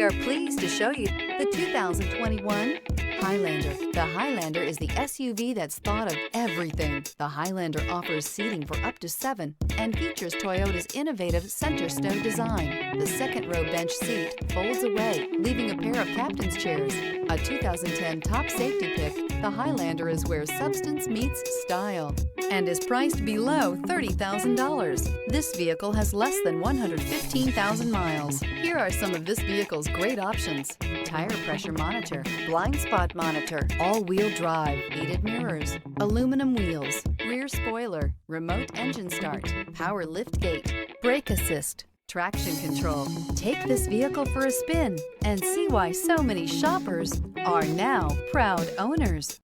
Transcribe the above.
We are pleased to show you the 2021 Highlander. The Highlander is the SUV that's thought of everything. The Highlander offers seating for up to 7 and features Toyota's innovative center stow design. The second row bench seat folds away, leaving a pair of captain's chairs. A 2010 top safety pick, the Highlander is where substance meets style and is priced below $30,000. This vehicle has less than 115,000 miles. Here are some of this vehicle's great options: tire pressure monitor, blind spot monitor, all-wheel drive, heated mirrors, aluminum wheels, rear spoiler, remote engine start, power lift gate, brake assist, traction control. Take this vehicle for a spin and see why so many shoppers are now proud owners.